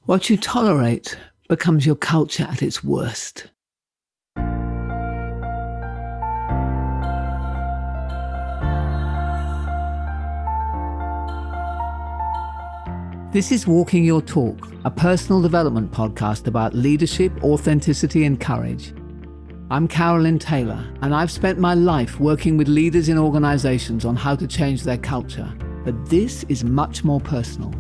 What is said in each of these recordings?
What you tolerate becomes your culture at its worst. This is Walking Your Talk, a personal development podcast about leadership, authenticity and courage. I'm Carolyn Taylor, and I've spent my life working with leaders in organizations on how to change their culture. But this is much more personal.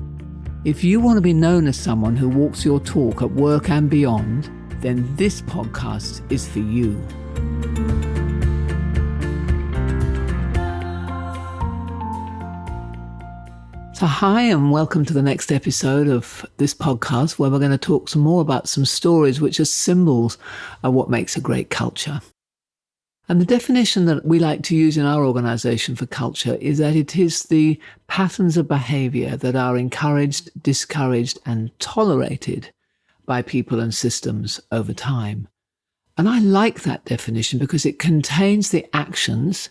If you want to be known as someone who walks your talk at work and beyond, then this podcast is for you. So hi and welcome to the next episode of this podcast, where we're going to talk some more about some stories which are symbols of what makes a great culture. And the definition that we like to use in our organisation for culture is that it is the patterns of behaviour that are encouraged, discouraged and tolerated by people and systems over time. And I like that definition because it contains the actions,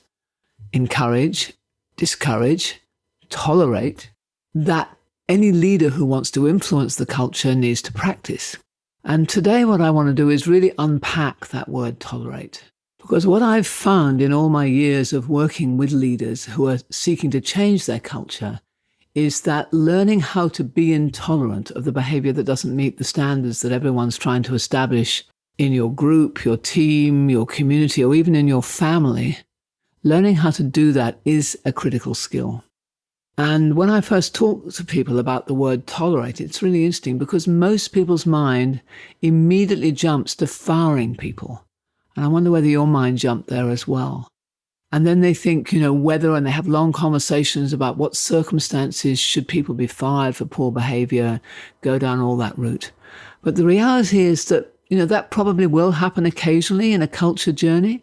encourage, discourage, tolerate, that any leader who wants to influence the culture needs to practice. And today what I want to do is really unpack that word tolerate. Because what I've found in all my years of working with leaders who are seeking to change their culture is that learning how to be intolerant of the behaviour that doesn't meet the standards that everyone's trying to establish in your group, your team, your community, or even in your family, learning how to do that is a critical skill. And when I first talk to people about the word tolerate, it's really interesting because most people's mind immediately jumps to firing people. And I wonder whether your mind jumped there as well. And then they think, whether, and they have long conversations about what circumstances should people be fired for poor behaviour, go down all that route. But the reality is that, that probably will happen occasionally in a culture journey,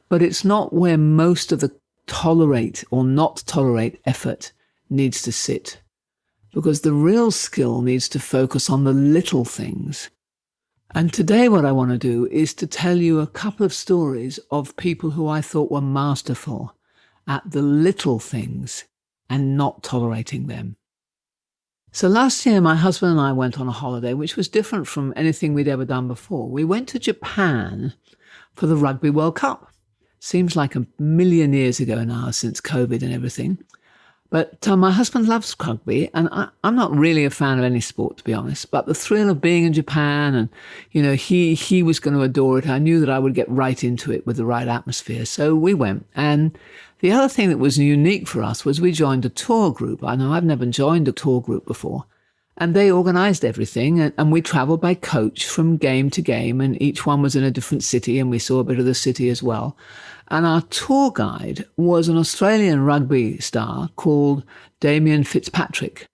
but it's not where most of the tolerate or not tolerate effort needs to sit. Because the real skill needs to focus on the little things. And today what I want to do is to tell you a couple of stories of people who I thought were masterful at the little things and not tolerating them. So last year, my husband and I went on a holiday, which was different from anything we'd ever done before. We went to Japan for the Rugby World Cup. Seems like a million years ago now since COVID and everything. But my husband loves rugby, and I'm not really a fan of any sport, to be honest. But the thrill of being in Japan and, he was going to adore it. I knew that I would get right into it with the right atmosphere. So we went. And the other thing that was unique for us was we joined a tour group. I know I've never joined a tour group before. And they organised everything. And we travelled by coach from game to game. And each one was in a different city. And we saw a bit of the city as well. And our tour guide was an Australian rugby star called Damien Fitzpatrick,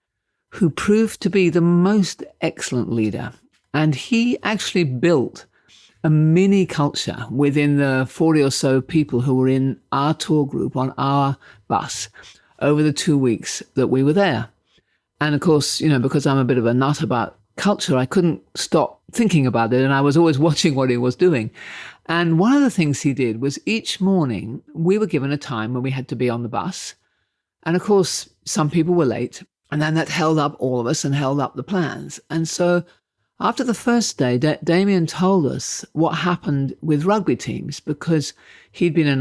who proved to be the most excellent leader. And he actually built a mini culture within the 40 or so people who were in our tour group on our bus over the 2 weeks that we were there. And of course, because I'm a bit of a nut about culture, I couldn't stop thinking about it. And I was always watching what he was doing. And one of the things he did was each morning we were given a time when we had to be on the bus. And of course, some people were late. And then that held up all of us and held up the plans. And so after the first day, Damien told us what happened with rugby teams, because he'd been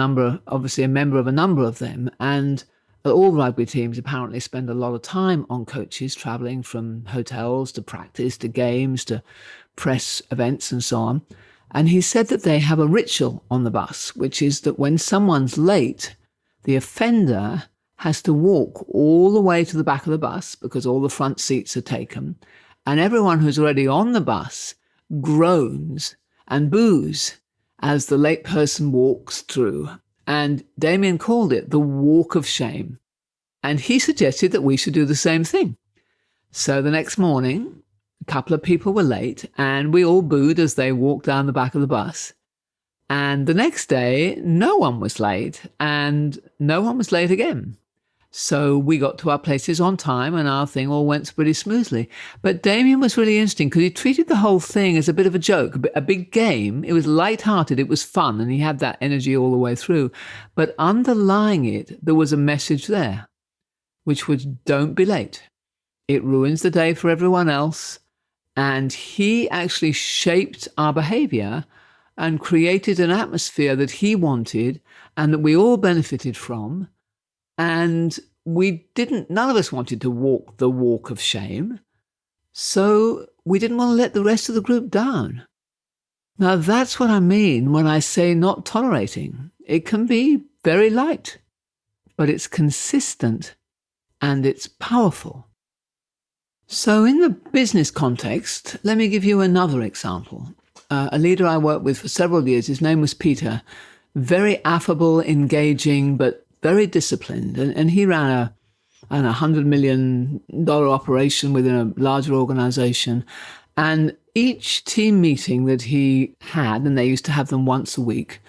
obviously a member of a number of them. And all rugby teams apparently spend a lot of time on coaches, travelling from hotels to practice to games to press events and so on. And he said that they have a ritual on the bus, which is that when someone's late, the offender has to walk all the way to the back of the bus because all the front seats are taken. And everyone who's already on the bus groans and boos as the late person walks through. And Damien called it the walk of shame. And he suggested that we should do the same thing. So the next morning, a couple of people were late and we all booed as they walked down the back of the bus. And the next day, no one was late and no one was late again. So we got to our places on time and our thing all went pretty smoothly. But Damien was really interesting because he treated the whole thing as a bit of a joke, a big game. It was lighthearted, it was fun, and he had that energy all the way through. But underlying it, there was a message there, which was don't be late. It ruins the day for everyone else. And he actually shaped our behavior and created an atmosphere that he wanted and that we all benefited from. And none of us wanted to walk the walk of shame. So we didn't want to let the rest of the group down. Now, that's what I mean when I say not tolerating. It can be very light, but it's consistent and it's powerful. So in the business context, let me give you another example. A leader I worked with for several years, his name was Peter, very affable, engaging, but very disciplined. And he ran a $100 million operation within a larger organization. And each team meeting that he had, and they used to have them once a week,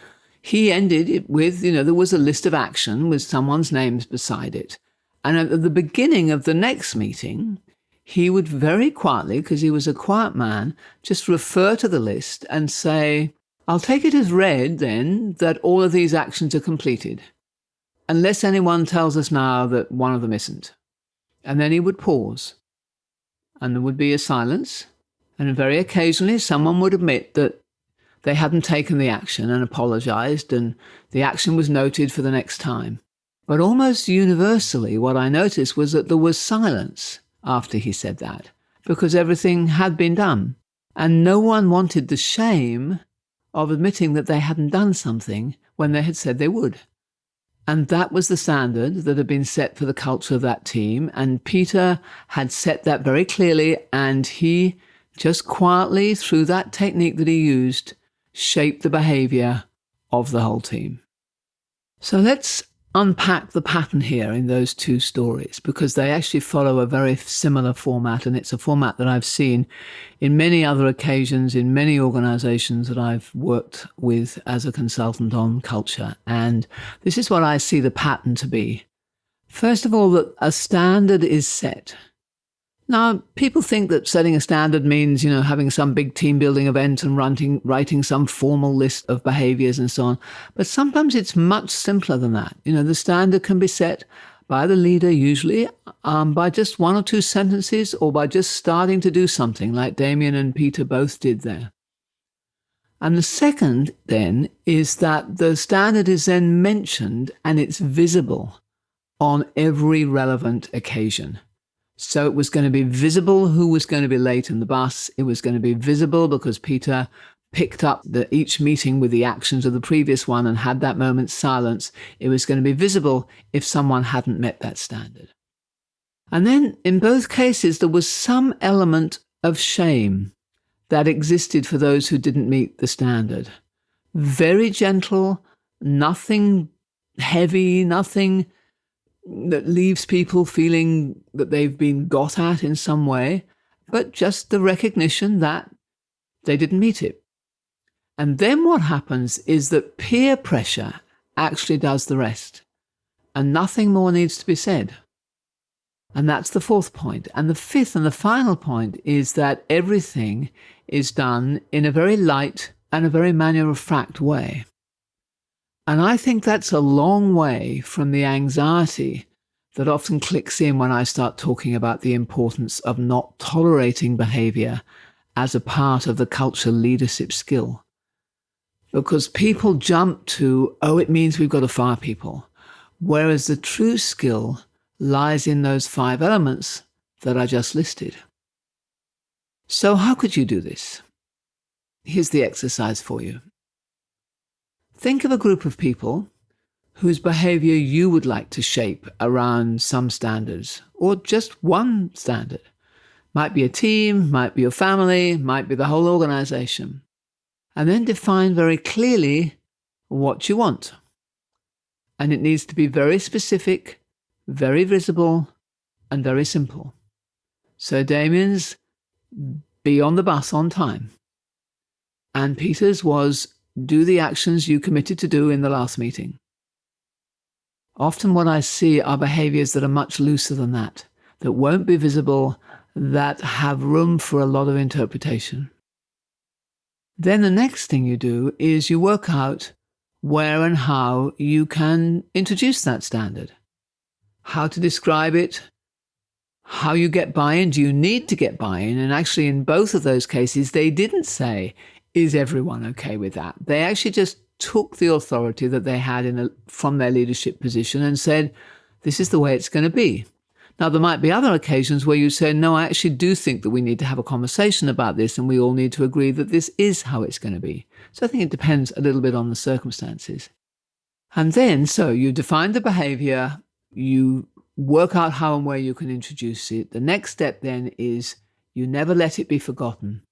he ended it with, there was a list of action with someone's names beside it. And at the beginning of the next meeting, he would very quietly, because he was a quiet man, just refer to the list and say, I'll take it as read then that all of these actions are completed, unless anyone tells us now that one of them isn't. And then he would pause, and there would be a silence, and very occasionally someone would admit that they hadn't taken the action and apologized, and the action was noted for the next time. But almost universally, what I noticed was that there was silence after he said that, because everything had been done. And no one wanted the shame of admitting that they hadn't done something when they had said they would. And that was the standard that had been set for the culture of that team. And Peter had set that very clearly, and he just quietly, through that technique that he used, shaped the behavior of the whole team. So let's unpack the pattern here in those two stories, because they actually follow a very similar format, and it's a format that I've seen in many other occasions in many organizations that I've worked with as a consultant on culture. And this is what I see the pattern to be. First of all, that a standard is set. Now, people think that setting a standard means, having some big team building event and writing some formal list of behaviors and so on. But sometimes it's much simpler than that. The standard can be set by the leader, usually by just one or two sentences, or by just starting to do something like Damien and Peter both did there. And the second then is that the standard is then mentioned and it's visible on every relevant occasion. So it was going to be visible who was going to be late in the bus. It was going to be visible because Peter picked up each meeting with the actions of the previous one and had that moment's silence. It was going to be visible if someone hadn't met that standard. And then in both cases, there was some element of shame that existed for those who didn't meet the standard. Very gentle, nothing heavy, nothing that leaves people feeling that they've been got at in some way, but just the recognition that they didn't meet it. And then what happens is that peer pressure actually does the rest, and nothing more needs to be said. And that's the fourth point. And the fifth and the final point is that everything is done in a very light and a very matter-of-fact way. And I think that's a long way from the anxiety that often clicks in when I start talking about the importance of not tolerating behavior as a part of the culture leadership skill. Because people jump to, it means we've got to fire people. Whereas the true skill lies in those 5 elements that I just listed. So how could you do this? Here's the exercise for you. Think of a group of people whose behavior you would like to shape around some standards, or just one standard. Might be a team, might be your family, might be the whole organization. And then define very clearly what you want. And it needs to be very specific, very visible, and very simple. So Damien's, be on the bus on time. And Peter's was, do the actions you committed to do in the last meeting. Often what I see are behaviors that are much looser than that won't be visible, that have room for a lot of interpretation. Then the next thing you do is you work out where and how you can introduce that standard, how to describe it, how you get buy-in. Do you need to get buy-in? And actually, in both of those cases, they didn't say, is everyone okay with that? They actually just took the authority that they had from their leadership position and said, this is the way it's going to be. Now, there might be other occasions where you say, no, I actually do think that we need to have a conversation about this and we all need to agree that this is how it's going to be. So I think it depends a little bit on the circumstances. And then, so you define the behavior, you work out how and where you can introduce it. The next step then is you never let it be forgotten.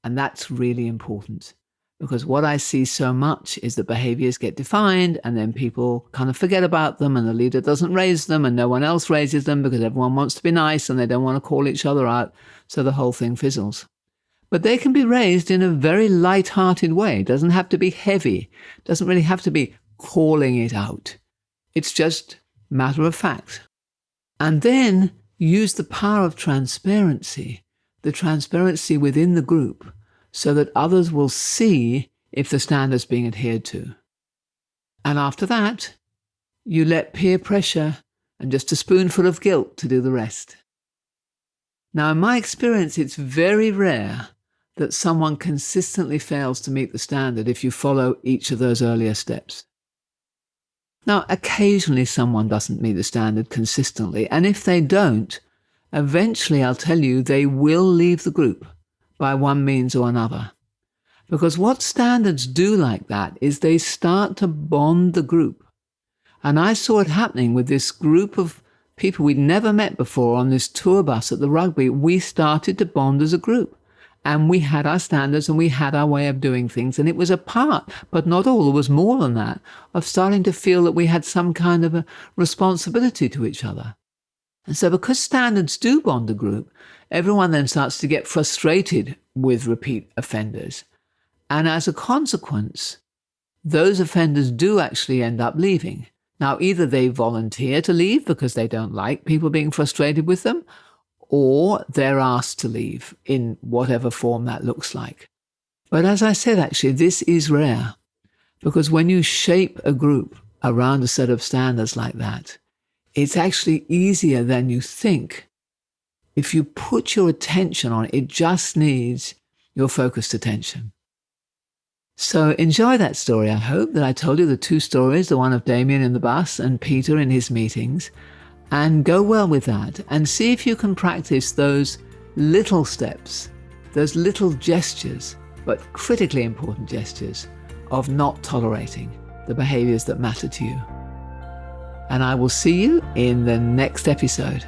And that's really important, because what I see so much is that behaviors get defined and then people kind of forget about them and the leader doesn't raise them and no one else raises them because everyone wants to be nice and they don't want to call each other out. So the whole thing fizzles. But they can be raised in a very light-hearted way. It doesn't have to be heavy. It doesn't really have to be calling it out. It's just matter of fact. And then use the power of transparency, the transparency within the group, so that others will see if the standard's being adhered to. And after that, you let peer pressure and just a spoonful of guilt to do the rest. Now, in my experience, it's very rare that someone consistently fails to meet the standard if you follow each of those earlier steps. Now, occasionally someone doesn't meet the standard consistently, and if they don't, eventually I'll tell you they will leave the group by one means or another. Because what standards do like that is they start to bond the group. And I saw it happening with this group of people we'd never met before on this tour bus at the rugby. We started to bond as a group. And we had our standards and we had our way of doing things. And it was a part, but not all, there was more than that, of starting to feel that we had some kind of a responsibility to each other. And so because standards do bond a group, everyone then starts to get frustrated with repeat offenders. And as a consequence, those offenders do actually end up leaving. Now, either they volunteer to leave because they don't like people being frustrated with them, or they're asked to leave in whatever form that looks like. But as I said, actually, this is rare, because when you shape a group around a set of standards like that, it's actually easier than you think. If you put your attention on it, it just needs your focused attention. So enjoy that story. I hope that I told you the two stories, the one of Damien in the bus and Peter in his meetings, and go well with that and see if you can practice those little steps, those little gestures, but critically important gestures of not tolerating the behaviors that matter to you. And I will see you in the next episode.